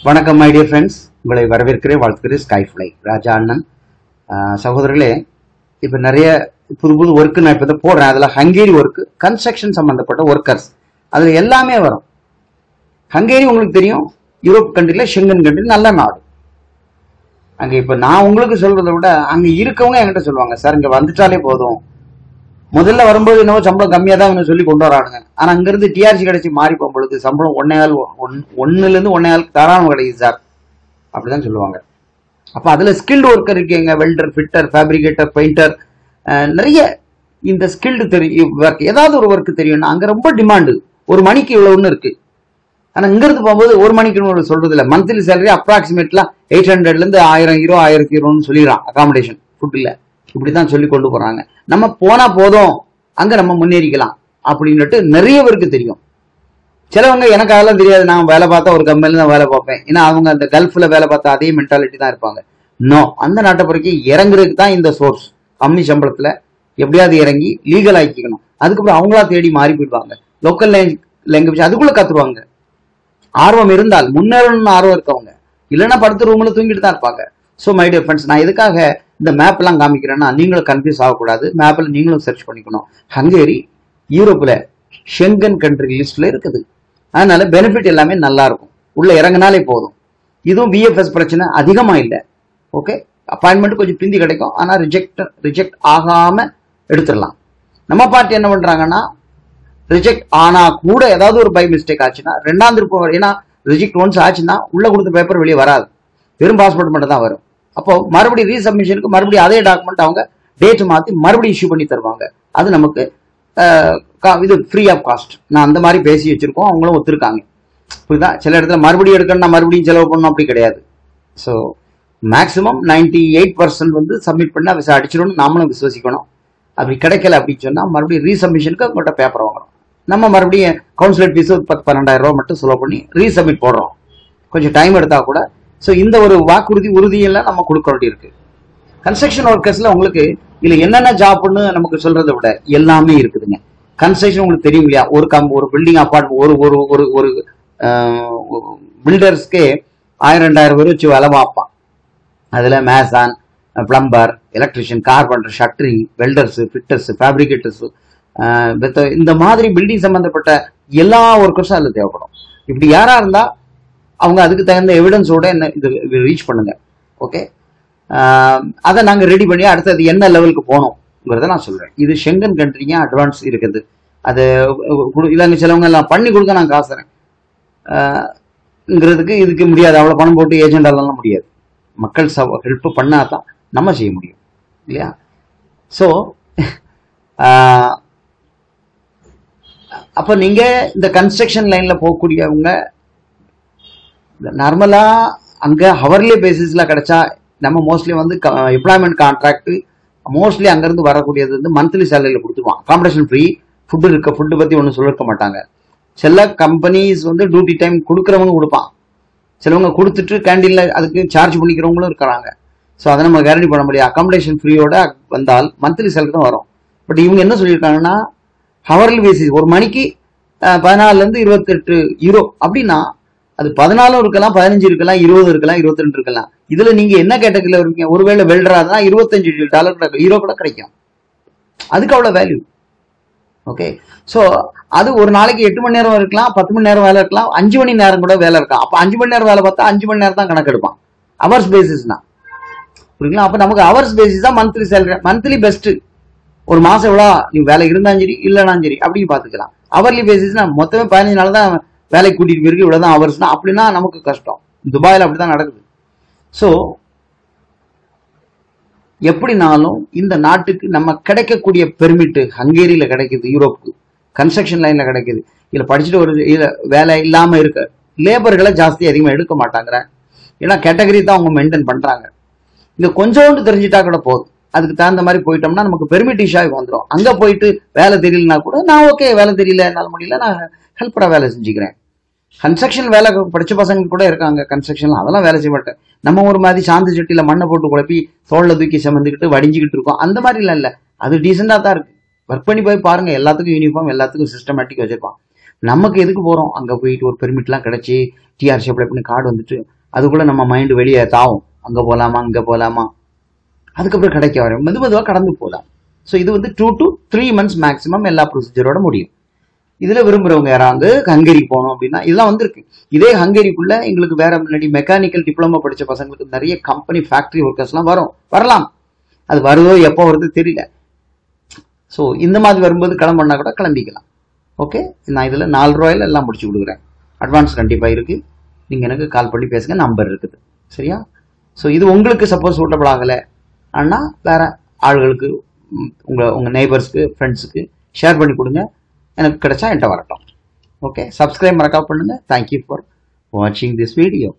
வணக்கம் my dear friends, உங்களை வரவேற்கிறேன், வாழ்த்துக்கிறேன். ஸ்கைஃப்ளை ராஜா அண்ணன். சகோதரர்களே, இப்போ நிறைய புது புது ஒர்க்கு நான் இப்போ தான் போடுறேன். அதில் ஹங்கேரி ஒர்க்கு, கன்ஸ்ட்ரக்ஷன் சம்மந்தப்பட்ட ஒர்க்கர்ஸ், அதில் எல்லாமே வரும். ஹங்கேரி உங்களுக்கு தெரியும், யூரோப் கண்ட்ரியில் ஷெங்கன் கண்ட்ரி, நல்ல நாடு. அங்கே இப்போ நான் உங்களுக்கு சொல்றதை விட அங்கே இருக்கவங்க என்கிட்ட சொல்லுவாங்க, சார் இங்கே வந்துட்டாலே போதும். முதல்ல வரும்போது என்னவோ சம்பளம் கம்மியாக தான் இவங்க சொல்லி கொண்டு வரானுங்க. ஆனால் அங்கேருந்து டிஆர்சி கிடைச்சி மாறி போகும்பொழுது சம்பளம் ஒன்னுலேருந்து 1.5 தாராளம் கிடைக்குது சார், அப்படிதான் சொல்லுவாங்க. அப்போ அதில் ஸ்கில்டு ஒர்க்கர் இருக்கீங்க, வெல்டர், ஃபிட்டர், ஃபேப்ரிகேட்டர், பெயிண்டர், நிறைய இந்த ஸ்கில்டு ஒர்க், ஏதாவது ஒரு ஒர்க்கு தெரியும்னா அங்கே ரொம்ப டிமாண்டு. ஒரு மணிக்கு இவ்வளோன்னு இருக்கு. ஆனால் இங்கிருந்து போகும்போது ஒரு மணிக்குன்னு சொல்றது இல்லை. மந்த்லி சேலரி அப்ராக்சிமேட்லாம் 800லேருந்து 1000 யூரோ 1000 யூரோன்னு சொல்லிடுறான். அகாமடேஷன், ஃபுட் இல்லை, இப்படிதான் சொல்லி கொண்டு போறாங்க. நம்ம போனா போதும், அங்க நம்ம முன்னேறிக்கலாம் அப்படின்னுட்டு நிறைய பேருக்கு தெரியும். சிலவங்க எனக்கு அதெல்லாம் தெரியாது, நான் வேலை பார்த்தா ஒரு கம்பெனில தான் வேலை பார்ப்பேன், ஏன்னா அவங்க அந்த கல்ஃப்ல வேலை பார்த்தா அதே மென்டாலிட்டி தான் இருப்பாங்க. நோ, அந்த நாட்டை பொறுக்கி இறங்குறதுக்கு தான் இந்த சோர்ஸ். கம்மி சம்பளத்துல எப்படியாவது இறங்கி லீகல் ஆக்கிக்கணும். அதுக்கப்புறம் அவங்களா தேடி மாறி போயிடுவாங்க. லோக்கல் லாங்குவேஜ் அதுக்குள்ள கத்துருவாங்க. ஆர்வம் இருந்தால், முன்னேறணும்னு ஆர்வம் இருக்கவங்க, இல்லைன்னா படுத்து ரூம்ல தூங்கிட்டு தான் இருப்பாங்க. ஸோ மை டியர் ஃப்ரெண்ட்ஸ், நான் எதுக்காக இந்த மேப் எல்லாம் காமிக்கிறேன்னா, நீங்களும் கன்ஃபியூஸ் ஆகக்கூடாது. மேப்ல நீங்களும் சர்ச் பண்ணிக்கணும். ஹங்கேரி யூரோப்ல ஷெங்கன் கண்ட்ரி லிஸ்ட்ல இருக்குது. அதனால பெனிஃபிட் எல்லாமே நல்லா இருக்கும். உள்ள இறங்கினாலே போதும். இதுவும் விஎஃப்எஸ் பிரச்சனை அதிகமா இல்லை. ஓகே, அப்பாயின்மெண்ட் கொஞ்சம் பிந்தி கிடைக்கும், ஆனா ரிஜெக்ட் ஆகாம எடுத்துடலாம். நம்ம பார்ட்டி என்ன பண்றாங்கன்னா, ரிஜெக்ட் ஆனா கூட ஏதாவது ஒரு பை மிஸ்டேக் ஆச்சுன்னா ரெண்டாம் திருப்பம், ஏன்னா ரிஜெக்ட் ஒன்ஸ் ஆச்சுன்னா உள்ள கொடுத்த பேப்பர் வெளியே வராது, வெறும் பாஸ்போர்ட் மட்டும் தான் வரும். அப்போ மறுபடியும் ரீசப்மிஷனுக்கு மறுபடியும் அதே டாக்குமெண்ட் அவங்க டேட் மாற்றி மறுபடியும் இஷ்யூ பண்ணி தருவாங்க. அது நமக்கு இது ஃப்ரீ ஆஃப் காஸ்ட். நான் அந்த மாதிரி பேசி வச்சிருக்கோம், அவங்களும் ஒத்துருக்காங்க. புரியுதா? சில இடத்துல மறுபடியும் எடுக்கணும்னா மறுபடியும் செலவு பண்ணணும், அப்படி கிடையாது. ஸோ மேக்ஸிமம் 98% வந்து சப்மிட் பண்ணி விசா அடிச்சிடணும், நாமளும் விசுவசிக்கணும். அப்படி கிடைக்கல அப்படின்னு சொன்னால் மறுபடியும் ரீசப்மிஷனுக்கு அவங்கள்ட்ட பேப்பர் வாங்குறோம். நம்ம மறுபடியும் கவுன்சிலேட் ஃபீஸ் ஒரு 10-12,000 ரூபா மட்டும் செலவு பண்ணி ரீசப்மிட் போடுறோம். கொஞ்சம் டைம் எடுத்தா கூட. ஸோ இந்த ஒரு உறுதியெல்லாம் நம்ம கொடுக்க வேண்டியிருக்கு. கன்ஸ்ட்ரக்ஷன் ஒர்க்கர்ஸ்ல உங்களுக்கு இதுல என்னென்ன ஜாப்னு நமக்கு சொல்றதை விட எல்லாமே இருக்குதுங்க. கன்ஸ்ட்ரக்ஷன் உங்களுக்கு தெரியும் இல்லையா? ஒரு பில்டிங் அப்பார்ட்மெண்ட், ஒரு பில்டர்ஸ்க்கே 1000-2000 பேர் வச்சு வேலை பார்ப்பான். அதுல mason, plumber, electrician, carpenter, shuttering, welders, fitters, fabricators, இந்த மாதிரி பில்டிங் சம்பந்தப்பட்ட எல்லா ஒர்க்கர்ஸும் அதுல தேவைப்படும். இப்படி யாரா இருந்தா அவங்க அதுக்கு தகுந்த எவிடன்ஸோட என்ன இது ரீச் பண்ணுங்க. ஓகே, அதை நாங்கள் ரெடி பண்ணி அடுத்தது என்ன லெவலுக்கு போகணுங்கிறத நான் சொல்றேன். இது ஷெங்கன் கண்ட்ரிங்க அட்வான்ஸ் இருக்குது. அது இல்லைங்க, சிலவங்க எல்லாம் பண்ணி கொடுக்க நான் காசுறேன் இதுக்கு முடியாது. அவ்வளோ பணம் போட்டு ஏஜெண்டாலாம் முடியாது. மக்கள் ஹெல்ப் பண்ணாதான் நம்ம செய்ய முடியும் இல்லையா? ஸோ அப்போ நீங்க இந்த கன்ஸ்ட்ரக்ஷன் லைன்ல போகக்கூடியவங்க நார்மலா அங்க ஹவர்லி பேசிஸ்ல கிடைச்சா, நம்ம மோஸ்ட்லி வந்து எம்ப்ளாய்மெண்ட் கான்ட்ராக்ட் மோஸ்ட்லி அங்கிருந்து வரக்கூடியது வந்து மந்த்லி சேலரியில கொடுத்துருவான். அகாமடேஷன் ஃப்ரீ, ஃபுட்டு இருக்க, ஃபுட்டு பத்தி ஒன்றும் சொல்லிருக்க மாட்டாங்க. சில கம்பெனிஸ் வந்து டியூட்டி டைம் கொடுக்குறவங்க கொடுப்பான், சிலவங்க கொடுத்துட்டு கேண்டீன்ல அதுக்கு சார்ஜ் பண்ணிக்கிறவங்களும் இருக்கிறாங்க. ஸோ அதை நம்ம கேரண்டி பண்ண முடியாது. அகாமடேஷன் ஃப்ரீயோட வந்தால் மந்த்லி சேலரி தான் வரும். பட் இவங்க என்ன சொல்லியிருக்காங்கன்னா, ஹவர்லி பேசிஸ் ஒரு மணிக்கு 14 to 28 யூரோ அப்படின்னா அது 14 இருக்கலாம், 15 இருக்கலாம், 20 இருக்கலாம், 22 இருக்கலாம். இதுல நீங்க என்ன கேட்டகரியில இருக்கீங்க? ஒருவேளை வெல்டரா தான் $25 யூரோ கூட கிடைக்கும். அதுக்கு அவ்வளவு வேல்யூ. ஓகே, ஸோ அது ஒரு நாளைக்கு 8 மணி நேரம் இருக்கலாம், 10 மணி நேரம் வேலை இருக்கலாம், 5 மணி நேரம் கூட வேலை இருக்கலாம். அப்ப 5 மணி நேரம் வேலை பார்த்தா 5 மணி நேரம் தான் கணக்கு எடுப்பான். அவர்ஸ் பேசிஸ் தான், புரியுங்களா? அப்ப நமக்கு அவர்ஸ் பேசிஸ் தான் மந்த்லி சேலரி. மந்த்லி பெஸ்ட், ஒரு மாசம் எவ்வளோ நீ வேலை இருந்தாலும் சரி இல்லைனா சரி அப்படின்னு பாத்துக்கலாம். அவர்லி பேசிஸ்னா மொத்தமே 15 நாள் தான் வேலைக்கு கூட்டிட்டு போயிருக்கு, இவ்வளவுதான் அவர்ஸ்னா, அப்படின்னா நமக்கு கஷ்டம். துபாயில அப்படிதான் நடக்குது. ஸோ எப்படினாலும் இந்த நாட்டுக்கு நம்ம கிடைக்கக்கூடிய பெர்மிட் ஹங்கேரியில கிடைக்குது, யூரோப்புக்கு கன்ஸ்ட்ரக்ஷன் லைன்ல கிடைக்குது. இதுல படிச்சுட்டு ஒரு வேலை இல்லாம இருக்க லேபர்களை ஜாஸ்தி அதிகமாக எடுக்க மாட்டாங்க. ஏன்னா கேட்டகரி தான் அவங்க மெயின்டைன் பண்றாங்க. இங்க கொஞ்சோண்டு தெரிஞ்சுட்டா கூட போதும். அதுக்கு தகுந்த மாதிரி போயிட்டோம்னா நமக்கு பெர்மிட் இஷ்யூ வந்துடும். அங்க போயிட்டு வேலை தெரியலனா கூட நான் ஓகே, வேலை தெரியல, என்னால் முடியல, நான் ஹெல்ப்பரா வேலை செஞ்சுக்கிறேன். கன்ஸ்ட்ரக்ஷன் வேலை படிச்ச பசங்க கூட இருக்காங்க கன்ஸ்ட்ரக்ஷன்ல, அதெல்லாம் வேலை செய்ய மாட்டேன். நம்ம ஒரு மாதிரி சாந்து சட்டியில மண்ணை போட்டு குழப்பி தோல்ல தூக்கி சமந்துக்கிட்டு வடிஞ்சுக்கிட்டு இருக்கோம். அந்த மாதிரி இல்ல, அது டீசெண்டா தான் இருக்கு. ஒர்க் பண்ணி போய் பாருங்க, எல்லாத்துக்கும் யூனிஃபார்ம், எல்லாத்துக்கும் சிஸ்டமேட்டிக் வச்சிருப்பான். நமக்கு எதுக்கு போறோம்? அங்க போயிட்டு ஒரு பெர்மிட் எல்லாம் கிடைச்சி டிஆர்சி அப்ளை பண்ணி கார்டு வந்துட்டு அதுக்குள்ள நம்ம மைண்டு வெளியே தாவும், அங்கே போகலாமா இங்கே போகலாமா, அதுக்கப்புறம் கிடைக்க வரும், மெதுவாக கடந்து போகலாம். ஸோ இது வந்து 2 to 3 months மேக்ஸிமம் எல்லா ப்ரொசீஜரோட முடியும். இதில் விரும்புகிறவங்க யாராவது ஹங்கேரி போகணும் அப்படின்னா இதெல்லாம் வந்திருக்கு. இதே ஹங்கேரிக்குள்ள எங்களுக்கு வேற முன்னாடி மெக்கானிக்கல் டிப்ளமோ படித்த பசங்களுக்கு நிறைய கம்பெனி ஃபேக்ட்ரி ஒர்க்கர்ஸ்லாம் வரலாம். அது வருதோ எப்போ வருது தெரியல. ஸோ இந்த மாதிரி வரும்போது கிளம்புனா கூட கிளம்பிக்கலாம். ஓகே, நான் இதில் 4 ரூபாயில் எல்லாம் முடிச்சு கொடுக்குறேன். அட்வான்ஸ் கண்டிப்பாக இருக்குது. நீங்கள் எனக்கு கால் பண்ணி பேசுங்க, நம்பர் இருக்குது. சரியா? ஸோ இது உங்களுக்கு சப்போஸ் சூட்டபிள் ஆகலை ஆனால் வேற ஆளுகளுக்கு, உங்கள் நெய்பர்ஸ்க்கு, ஃப்ரெண்ட்ஸுக்கு ஷேர் பண்ணி கொடுங்க. எனக்கு கிடைச்சா என்கிட்ட வரட்டும். ஓகே, சப்ஸ்கிரைப் மறக்காம பண்ணுங்க. தேங்க்யூ ஃபார் வாட்சிங் திஸ் வீடியோ.